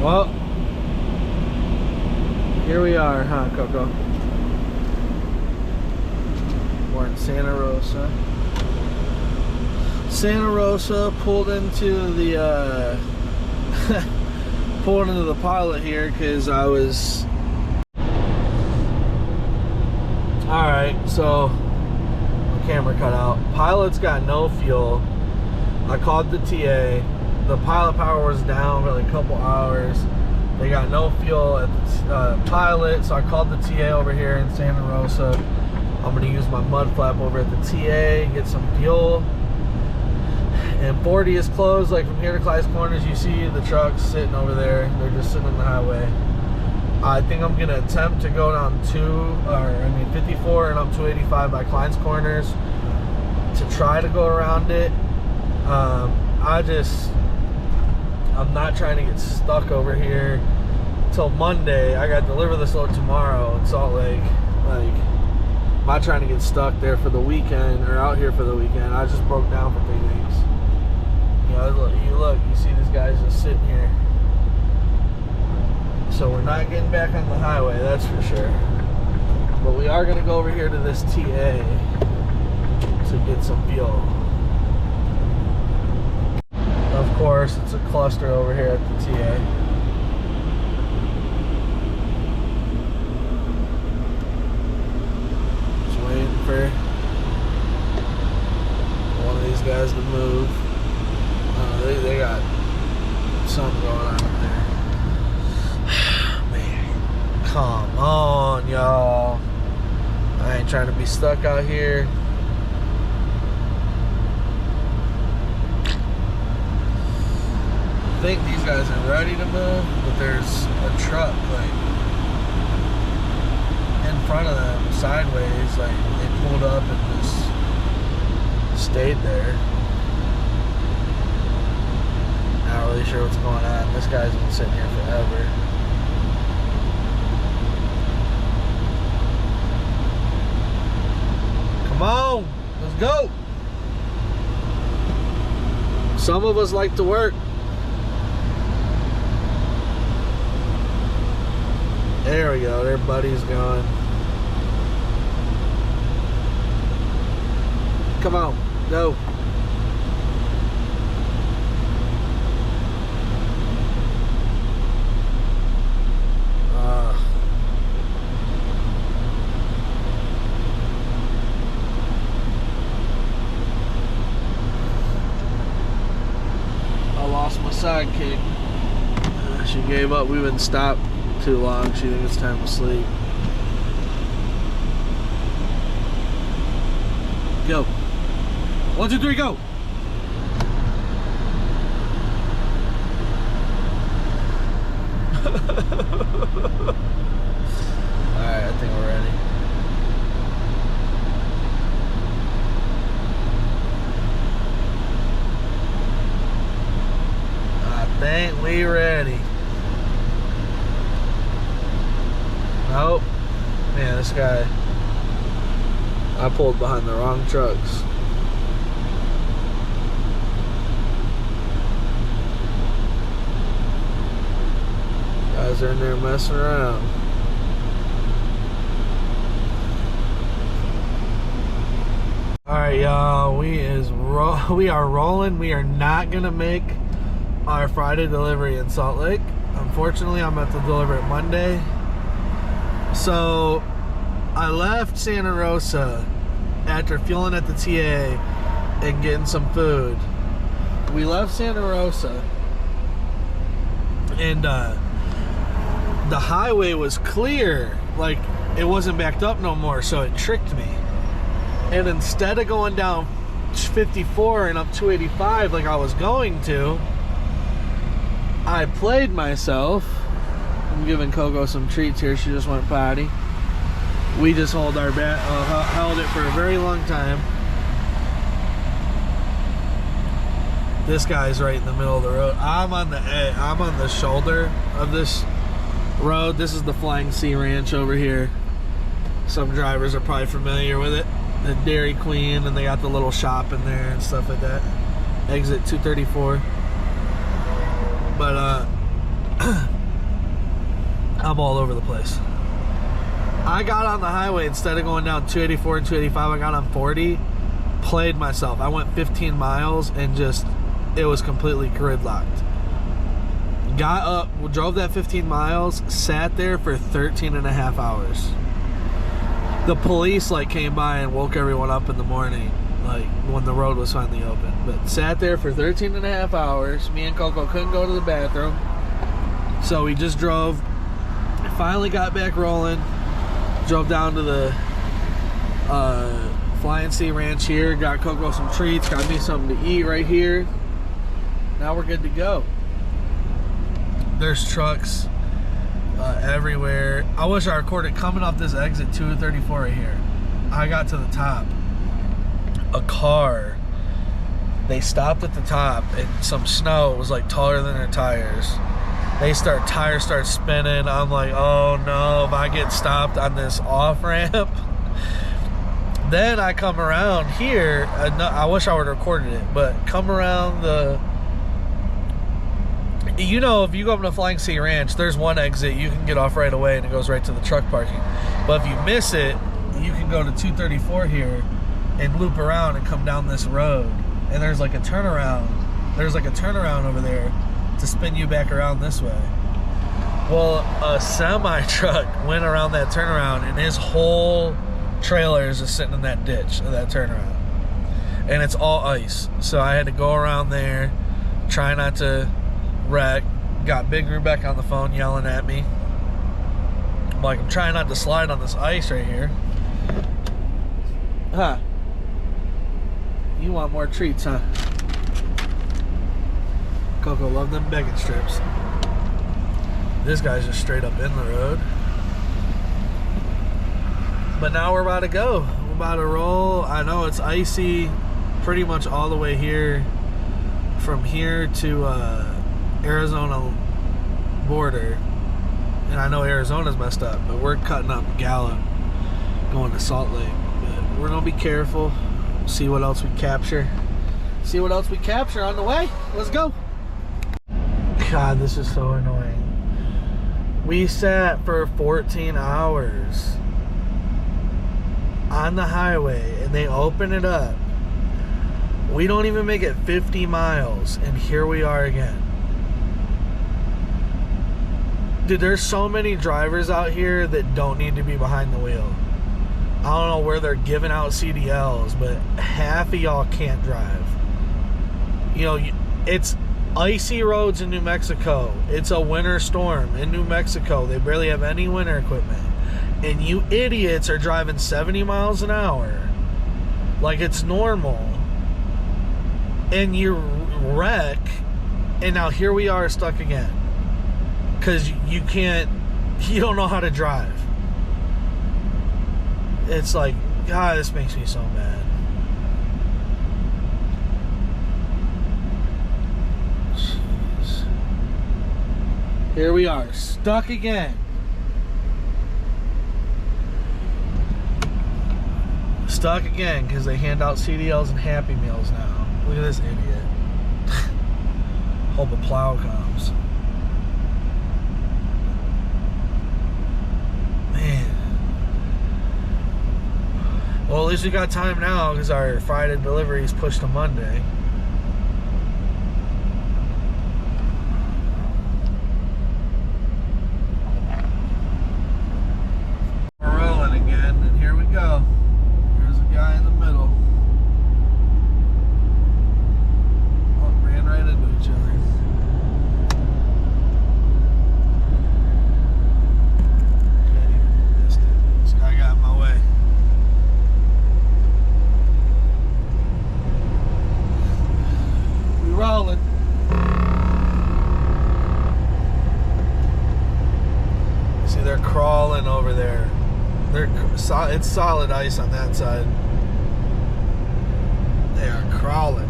Well, here we are, huh, Coco? We're in Santa Rosa. Santa Rosa pulled into the pulled into the pilot here because I was. All right, so the camera cut out. Pilot's got no fuel. I called the TA. The pilot power was down for like a couple hours. They got no fuel at the pilot, so I called the TA over here in Santa Rosa. I'm gonna use my mud flap over at the TA, get some fuel. And 40 is closed, like from here to Clyde's Corners. You see the trucks sitting over there. They're just sitting on the highway. I think I'm gonna attempt to go down 54 and up 285 by Clyde's Corners to try to go around it. I'm not trying to get stuck over here till Monday. I gotta deliver this load tomorrow in Salt Lake. Like, I'm not trying to get stuck there for the weekend or out here for the weekend. I just broke down for 3 weeks. You know, you see these guys just sitting here. So we're not getting back on the highway, that's for sure. But we are gonna go over here to this TA to get some fuel. Of course, it's a cluster over here at the TA. Just waiting for one of these guys to move. They got something going on up there. Man, come on, y'all. I ain't trying to be stuck out here. I think these guys are ready to move, but there's a truck like in front of them sideways. Like they pulled up and just stayed there. Not really sure what's going on. This guy's been sitting here forever. Come on, let's go. Some of us like to work. There we go, their buddy's going. Come on, go. I lost my sidekick. She gave up. We've been stopped too long. She thinks it's time to sleep. Go. 1, 2, 3, go. Alright, I think we're ready. I think we ready. Nope. Man, this guy. I pulled behind the wrong trucks. Guys are in there messing around. Alright, y'all. We are rolling. We are not gonna make our Friday delivery in Salt Lake. Unfortunately, I'm going to deliver it Monday. So I left Santa Rosa after fueling at the TA and getting some food. We left Santa Rosa and the highway was clear, like it wasn't backed up no more, so it tricked me. And instead of going down 54 and up 285 like I was going to, I played myself. I'm giving Coco some treats here. She just went potty. We just held it for a very long time. This guy's right in the middle of the road. I'm on the shoulder of this road. This is the Flying Sea Ranch over here. Some drivers are probably familiar with it. The Dairy Queen, and they got the little shop in there and stuff like that. Exit 234. But I'm all over the place. I got on the highway instead of going down 284 and 285. I got on 40. Played myself. I went 15 miles and just, it was completely gridlocked. Got up, drove that 15 miles, sat there for 13 and a half hours. The police like came by and woke everyone up in the morning, like when the road was finally open. But sat there for 13 and a half hours. Me and Coco couldn't go to the bathroom, so we just drove. Finally got back rolling. Drove down to the Flying Sea Ranch here. Got Coco some treats. Got me something to eat right here. Now we're good to go. There's trucks everywhere. I wish I recorded coming off this exit 234 right here. I got to the top. A car, they stopped at the top and some snow was like taller than their tires. Tires start spinning. I'm like, oh no, if I get stopped on this off ramp. Then I come around here. I wish I would have recorded it, but come around the, you know, if you go up to Flying Sea Ranch, there's one exit you can get off right away and it goes right to the truck parking. But if you miss it, you can go to 234 here and loop around and come down this road. And there's like a turnaround. There's like a turnaround over there to spin you back around this way. Well, a semi truck went around that turnaround and his whole trailer is just sitting in that ditch of that turnaround. And it's all ice. So I had to go around there, try not to wreck. Got Big Rebecca on the phone yelling at me. I'm like, I'm trying not to slide on this ice right here. Huh? You want more treats, huh? Coco love them bacon strips. This guy's just straight up in the road. But now we're about to go. We're about to roll. I know it's icy pretty much all the way here. From here to Arizona border. And I know Arizona's messed up, but we're cutting up Gallup going to Salt Lake. But we're gonna be careful. See what else we capture. See what else we capture on the way. Let's go. God, this is so annoying. We sat for 14 hours on the highway and they open it up. We don't even make it 50 miles and here we are again. Dude, there's so many drivers out here that don't need to be behind the wheel. I don't know where they're giving out CDLs, but half of y'all can't drive. You know, it's icy roads in New Mexico. It's a winter storm in New Mexico. They barely have any winter equipment. And you idiots are driving 70 miles an hour like it's normal. And you wreck. And now here we are stuck again. Because you don't know how to drive. It's like, God, this makes me so mad. Jeez. Here we are, stuck again. Stuck again because they hand out CDLs and Happy Meals now. Look at this idiot. Hope a plow comes. Man. Well, at least we got time now because our Friday delivery is pushed to Monday. We're rolling again, and here we go. Here's a guy in the middle. Oh, ran right into each other. Can't even miss it. This guy got in my way. Rolling. See, they're crawling over there. It's solid ice on that side. They are crawling.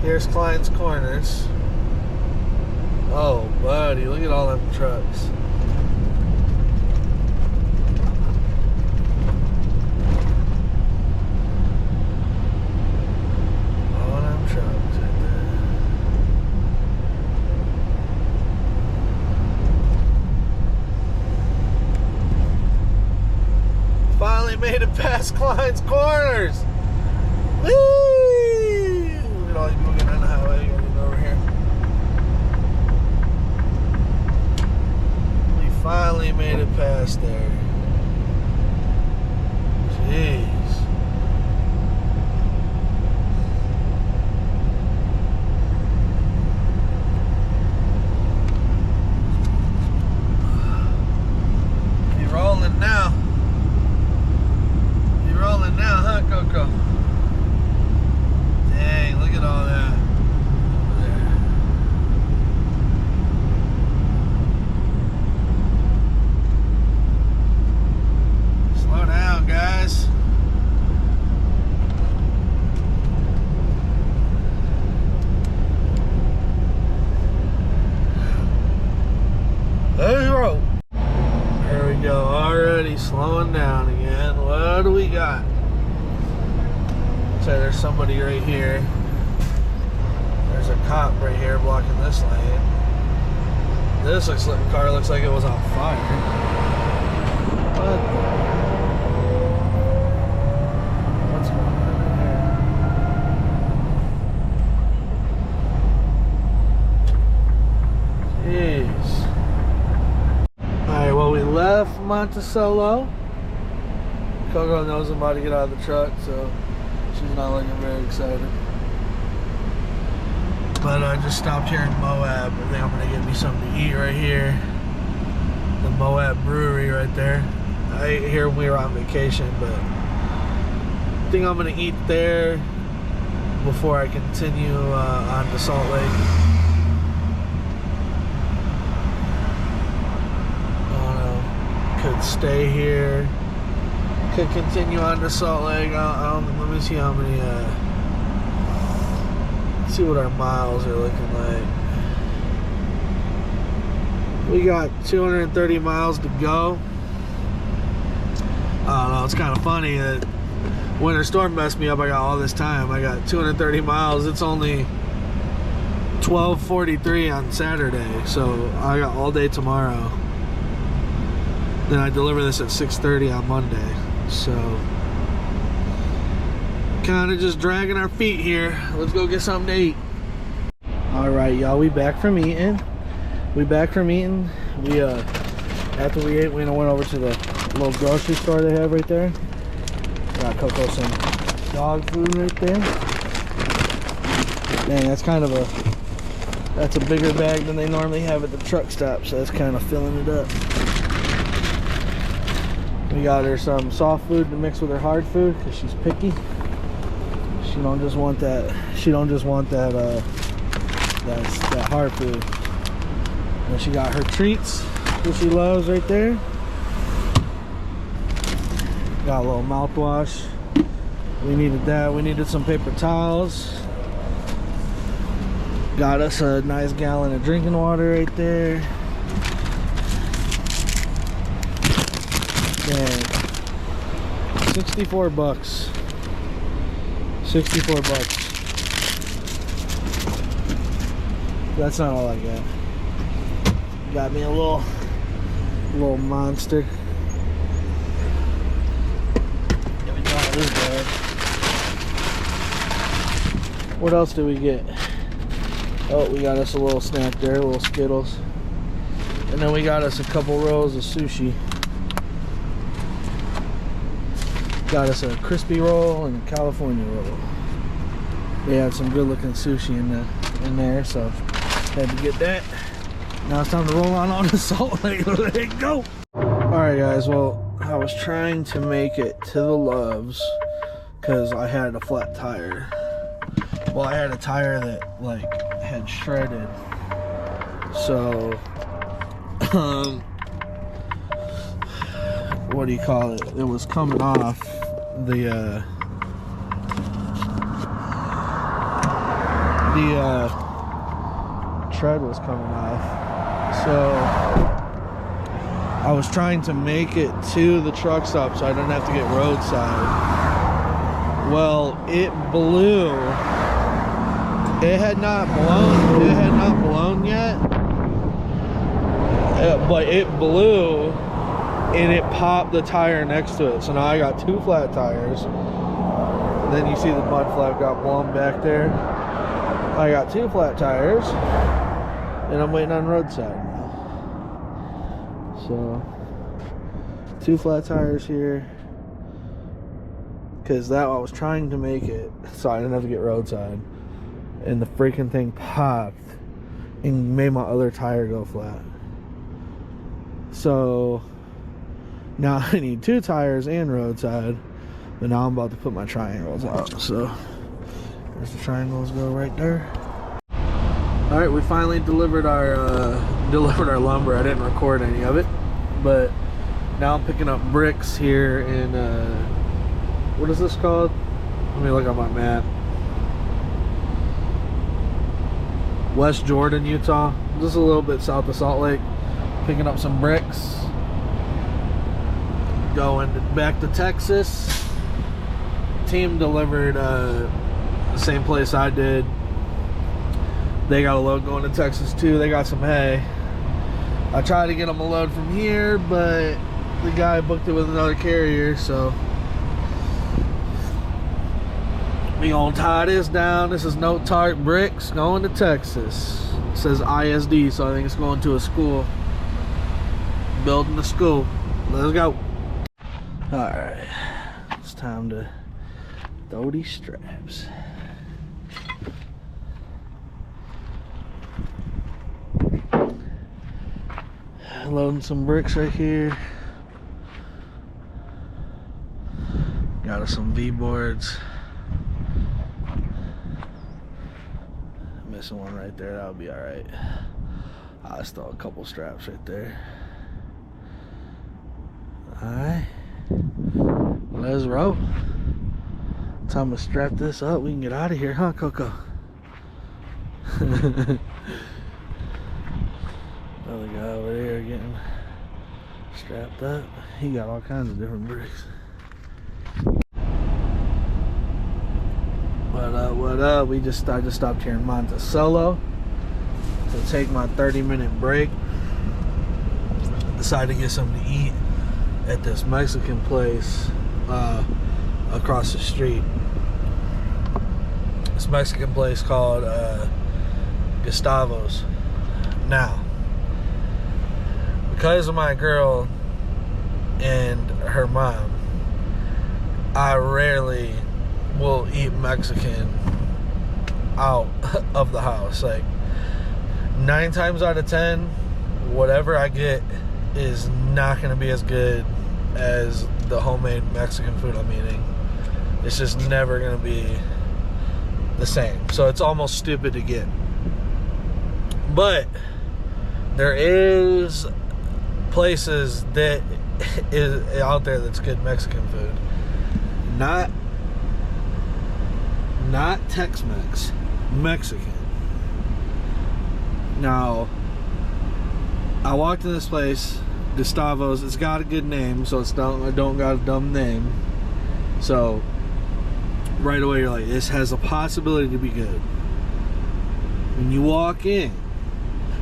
Here's Klein's Corners. Oh, buddy, look at all them trucks. made it past Klein's Corners. Whee! Look at all these people getting on the highway. Getting over here. We finally made it past there. Jeez. Rolling now. You rolling now, huh, Coco? Dang, look at all that over there. Slow down, guys. Hey, roll. There we go, already slowing down again. What do we got? So there's somebody right here. There's a cop right here blocking this lane. This car looks like it was on fire. What? What's going on here? Jeez. Alright, well, we left Monticello. Coco knows I'm about to get out of the truck, so she's not looking very excited. But I just stopped here in Moab. I think I'm going to get me something to eat right here. The Moab Brewery right there. I ate here when we were on vacation, but I think I'm going to eat there before I continue on to Salt Lake. Could stay here, could continue on to Salt Lake. Let me see how many, see what our miles are looking like. We got 230 miles to go. I don't know, it's kind of funny that Winter Storm messed me up. I got all this time. I got 230 miles. It's only 12:43 on Saturday, so I got all day tomorrow. Then I deliver this at 6:30 on Monday. So kind of just dragging our feet here. Let's go get something to eat. Alright, y'all, we back from eating. We after we ate, we went over to the little grocery store they have right there. Got Coco some dog food right there. Dang, that's a bigger bag than they normally have at the truck stop, so that's kind of filling it up. We got her some soft food to mix with her hard food because she's picky. She don't just want that. She don't just want that that hard food. And she got her treats that she loves right there. Got a little mouthwash. We needed that. We needed some paper towels. Got us a nice gallon of drinking water right there. Dang. 64 bucks. 64 bucks. That's not all I got. Got me a little monster. Not this bad. What else do we get? Oh, we got us a little snack there, a little Skittles. And then we got us a couple rolls of sushi. Got us a crispy roll and a California roll. They had some good looking sushi in there, so had to get that. Now it's time to roll on to Salt Lake. Let it go. Alright guys, well, I was trying to make it to the Loves because I had a flat tire. Well, I had a tire that like had shredded. So what do you call it? It was coming off the tread was coming off. So I was trying to make it to the truck stop so I didn't have to get roadside. Well, it blew. It had not blown. It had not blown yet. But it blew. And it and it popped the tire next to it. So now I got 2 flat tires. And then you see the mud flap got blown back there. I got 2 flat tires, and I'm waiting on roadside now. So 2 flat tires here, because that I was trying to make it so I didn't have to get roadside, and the freaking thing popped and made my other tire go flat. So now I need 2 tires and roadside, but now I'm about to put my triangles out. So there's the triangles go right there. All right, we finally delivered our lumber. I didn't record any of it, but now I'm picking up bricks here in what is this called? Let me look on my map. West Jordan, Utah. Just a little bit south of Salt Lake. Picking up some bricks. Going back to Texas. Team delivered the same place I did. They got a load going to Texas too. They got some hay. I tried to get them a load from here, but the guy booked it with another carrier, so we gonna tie this down. This is No Tart Bricks going to Texas. It says ISD, so I think it's going to a school. Building a school. Let's go. Alright, it's time to throw these straps. Loading some bricks right here. Got us some V-boards. Missing one right there, that'll be alright. I still a couple straps right there. Alright. Let's roll. Time to strap this up. We can get out of here, huh, Coco? Another guy over there getting strapped up. He got all kinds of different bricks. What up? I just stopped here in Monticello to take my 30-minute break. Decided to get something to eat at this Mexican place across the street. This Mexican place called Gustavo's. Now, because of my girl and her mom, I rarely will eat Mexican out of the house. Like 9 times out of 10, whatever I get is not going to be as good as the homemade Mexican food I'm eating. It's just never going to be the same. So it's almost stupid to get. But there is places that is out there that's good Mexican food. Not Tex-Mex, Mexican. Now, I walked in this place, Gustavo's. It's got a good name, so I don't got a dumb name. So right away you're like, this has a possibility to be good. When you walk in,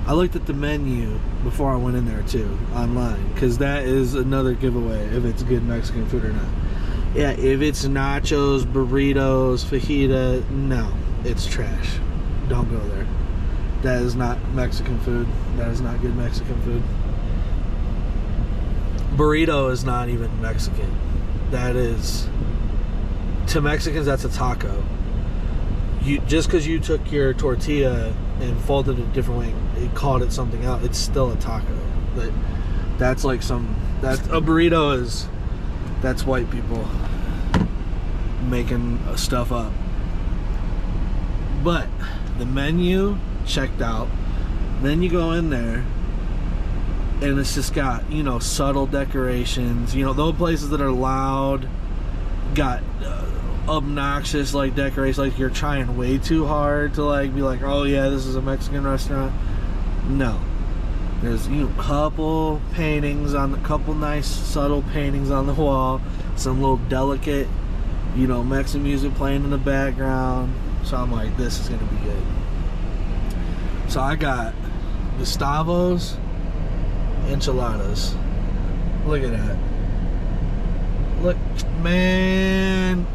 I looked at the menu before I went in there too, online, because that is another giveaway if it's good Mexican food or not. Yeah, if it's nachos, burritos, fajita, no, it's trash. Don't go there. That is not Mexican food. That is not good Mexican food. Burrito is not even Mexican. That is, to Mexicans, that's a taco. Just because you took your tortilla and folded it a different way and called it something else, it's still a taco. But that's like a burrito is, that's white people making stuff up. But the menu checked out. Then you go in there and it's just got, you know, subtle decorations. You know, those places that are loud got obnoxious like decorations, like you're trying way too hard to like be like, oh yeah, this is a Mexican restaurant. No, there's, you know, couple nice subtle paintings on the wall, some little delicate, you know, Mexican music playing in the background. So I'm like, this is gonna be good. So I got Gustavo's enchiladas. Look at that. Look, man.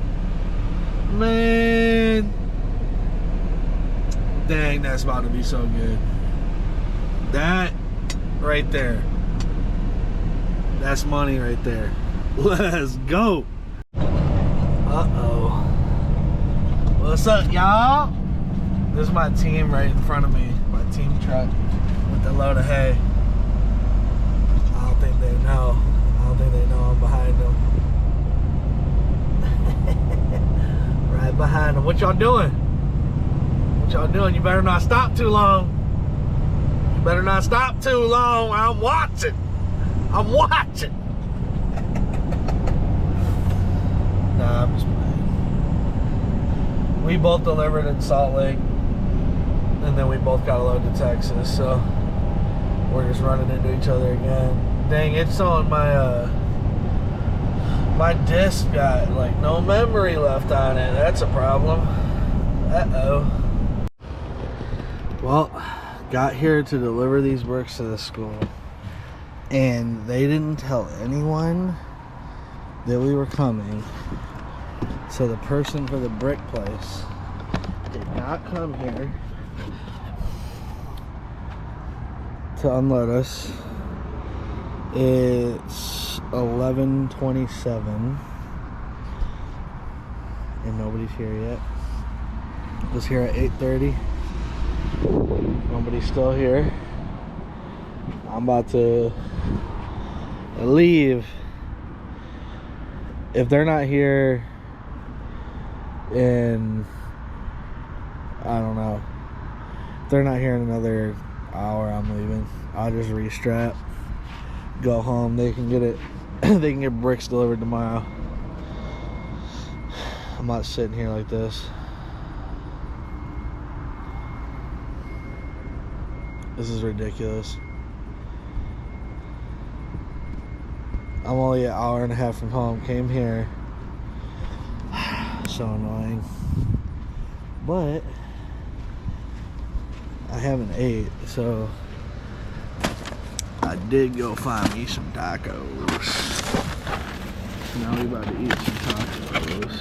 Man. Dang, that's about to be so good. That right there. That's money right there. Let's go. Uh-oh. What's up, y'all? This is my team right in front of me. My team truck with the load of hay. I don't think they know. I don't think they know I'm behind them. Right behind them. What y'all doing? What y'all doing? You better not stop too long. You better not stop too long. I'm watching. I'm watching. Nah, I'm just playing. We both delivered in Salt Lake, and then we both got a load to Texas, so we're just running into each other again. Dang, it's on my my disc got like no memory left on it. That's a problem. Uh-oh. Well, got here to deliver these bricks to the school, and they didn't tell anyone that we were coming. So the person for the brick place did not come here to unload us. It's 11:27 and nobody's here yet. Was here at 8:30. Nobody's still here. I'm about to leave. If they're not here in, I don't know, if they're not here in another hour, I'm leaving. I'll just restrap, go home. They can get it. They can get bricks delivered tomorrow. I'm not sitting here like this. This is ridiculous. I'm only an hour and a half from home. Came here. So annoying. But I haven't ate, so I did go find me some tacos. Now we about to eat some tacos.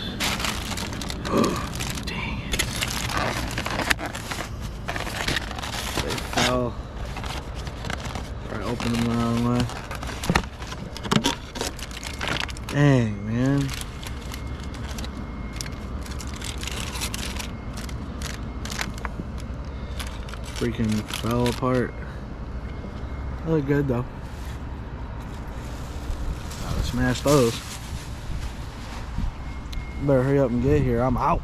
Oh, dang it. They fell. I opened them the wrong way. Dang, man. Freaking fell apart. They look good though. Gotta smash those. Better hurry up and get here. I'm out.